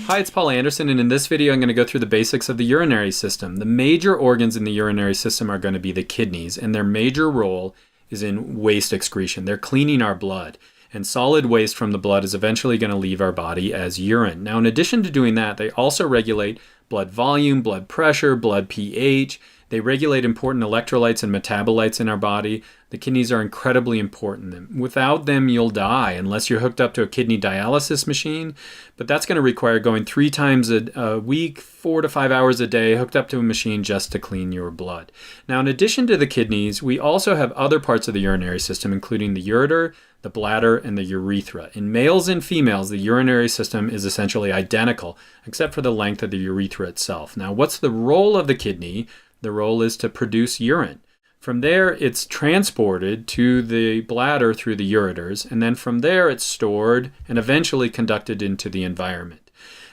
Hi, it's Paul Anderson, and in this video I'm going to go through the basics of the urinary system. The major organs in the urinary system are going to be the kidneys, and their major role is in waste excretion. They're cleaning our blood, and solid waste from the blood is eventually going to leave our body as urine. Now, in addition to doing that, they also regulate blood volume, blood pressure, blood pH. They regulate important electrolytes and metabolites in our body. The kidneys are incredibly important. Without them, you'll die unless you're hooked up to a kidney dialysis machine. But that's going to require going 3 times a week, 4 to 5 hours a day, hooked up to a machine just to clean your blood. Now, in addition to the kidneys, we also have other parts of the urinary system, including the ureter, the bladder, and the urethra. In males and females, the urinary system is essentially identical, except for the length of the urethra itself. Now, what's the role of the kidney? The role is to produce urine. From there, it's transported to the bladder through the ureters, and then from there it's stored and eventually conducted into the environment.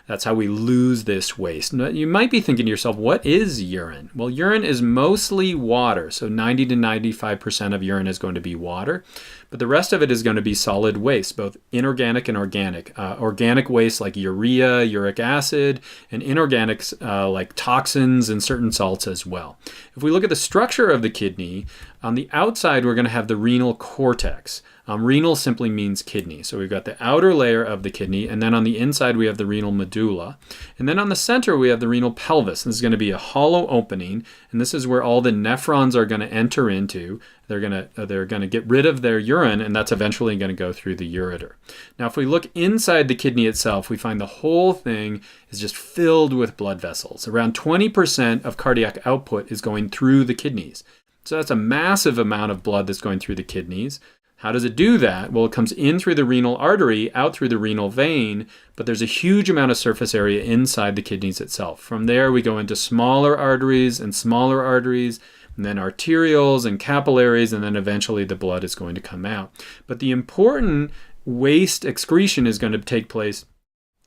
That's how we lose this waste. Now, you might be thinking to yourself, what is urine? Well, urine is mostly water, so 90 to 95% of urine is going to be water, but the rest of it is going to be solid waste, both inorganic and organic. Organic waste like urea, uric acid, and inorganics like toxins and certain salts as well. If we look at the structure of the kidney, on the outside we're going to have the renal cortex. Renal simply means kidney. So we've got the outer layer of the kidney, and then on the inside we have the renal medulla. And then on the center we have the renal pelvis. This is going to be a hollow opening, and this is where all the nephrons are going to enter into. They're going to get rid of their urine, and that's eventually going to go through the ureter. Now, if we look inside the kidney itself, we find the whole thing is just filled with blood vessels. Around 20% of cardiac output is going through the kidneys. So that's a massive amount of blood that's going through the kidneys. How does it do that? Well, it comes in through the renal artery, out through the renal vein, but there's a huge amount of surface area inside the kidneys itself. From there, we go into smaller arteries, and then arterioles and capillaries, and then eventually the blood is going to come out. But the important waste excretion is going to take place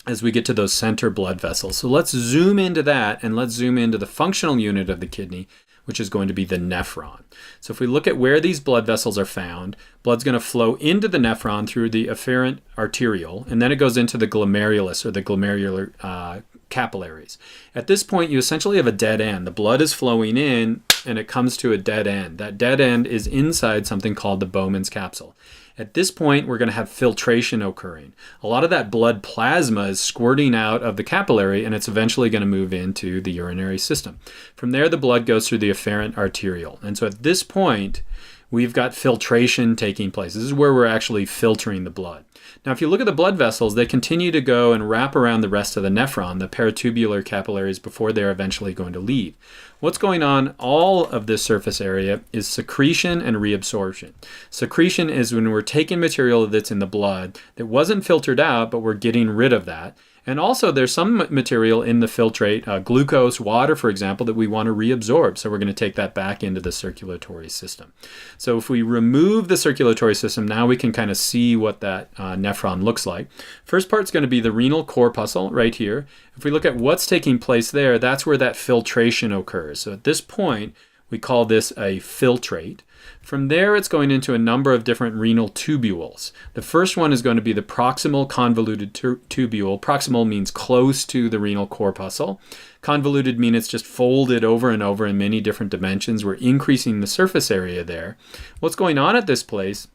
as we get to those center blood vessels. So let's zoom into that, and let's zoom into the functional unit of the kidney, which is going to be the nephron. So if we look at where these blood vessels are found, blood's going to flow into the nephron through the afferent arteriole, and then it goes into the glomerulus, or the glomerular capillaries. At this point, you essentially have a dead end. The blood is flowing in, and it comes to a dead end. That dead end is inside something called the Bowman's capsule. At this point, we're going to have filtration occurring. A lot of that blood plasma is squirting out of the capillary, and it's eventually going to move into the urinary system. From there, the blood goes through the afferent arteriole. And so at this point, we've got filtration taking place. This is where we're actually filtering the blood. Now, if you look at the blood vessels, they continue to go and wrap around the rest of the nephron, the peritubular capillaries, before they're eventually going to leave. What's going on all of this surface area is secretion and reabsorption. Secretion is when we're taking material that's in the blood that wasn't filtered out, but we're getting rid of that. And also there's some material in the filtrate, glucose, water, for example, that we want to reabsorb. So we're going to take that back into the circulatory system. So if we remove the circulatory system, now we can kind of see what that nephron looks like. First part's going to be the renal corpuscle right here. If we look at what's taking place there, that's where that filtration occurs. So at this point, we call this a filtrate. From there, it's going into a number of different renal tubules. The first one is going to be the proximal convoluted tubule. Proximal means close to the renal corpuscle. Convoluted means it's just folded over and over in many different dimensions. We're increasing the surface area there. What's going on at this place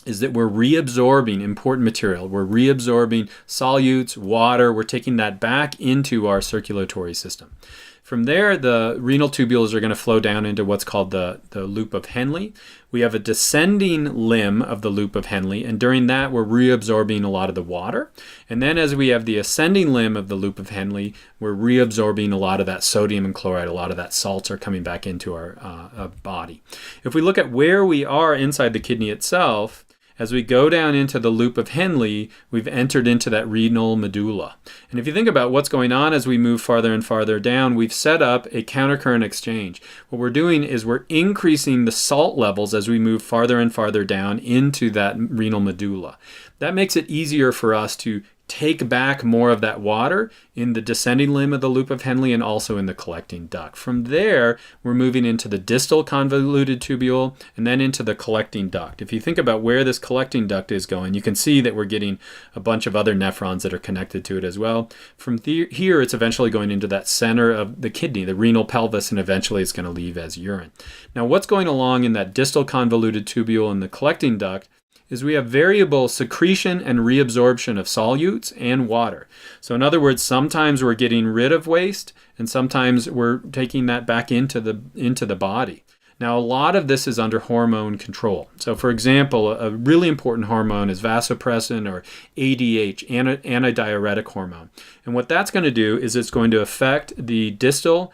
is that we're reabsorbing important material. We're reabsorbing solutes, water. We're taking that back into our circulatory system. From there, the renal tubules are going to flow down into what's called the loop of Henle. We have a descending limb of the loop of Henle, and during that, we're reabsorbing a lot of the water. And then as we have the ascending limb of the loop of Henle, we're reabsorbing a lot of that sodium and chloride. A lot of that salts are coming back into our body. If we look at where we are inside the kidney itself, as we go down into the loop of Henle, we've entered into that renal medulla. And if you think about what's going on as we move farther and farther down, we've set up a countercurrent exchange. What we're doing is we're increasing the salt levels as we move farther and farther down into that renal medulla. That makes it easier for us to take back more of that water in the descending limb of the loop of Henle and also in the collecting duct. From there, we're moving into the distal convoluted tubule and then into the collecting duct. If you think about where this collecting duct is going, you can see that we're getting a bunch of other nephrons that are connected to it as well. From here, it's eventually going into that center of the kidney, the renal pelvis, and eventually it's going to leave as urine. Now, what's going along in that distal convoluted tubule and the collecting duct is we have variable secretion and reabsorption of solutes and water. So in other words, sometimes we're getting rid of waste and sometimes we're taking that back into the body. Now, a lot of this is under hormone control. So for example, a really important hormone is vasopressin or ADH, antidiuretic hormone. And what that's going to do is it's going to affect the distal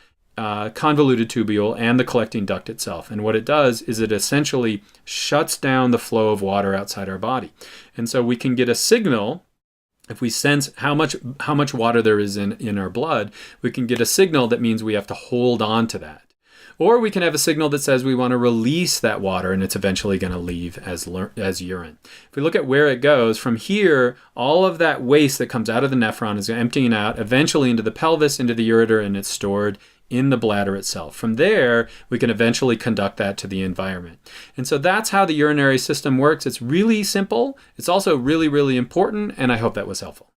convoluted tubule and the collecting duct itself. And what it does is it essentially shuts down the flow of water outside our body. And so we can get a signal. If we sense how much water there is in our blood, we can get a signal that means we have to hold on to that. Or we can have a signal that says we want to release that water and it's eventually going to leave as urine. If we look at where it goes, from here, all of that waste that comes out of the nephron is emptying out eventually into the pelvis, into the ureter, and it's stored in the bladder itself. From there, we can eventually conduct that to the environment. And so that's how the urinary system works. It's really simple. It's also really, really important, and I hope that was helpful.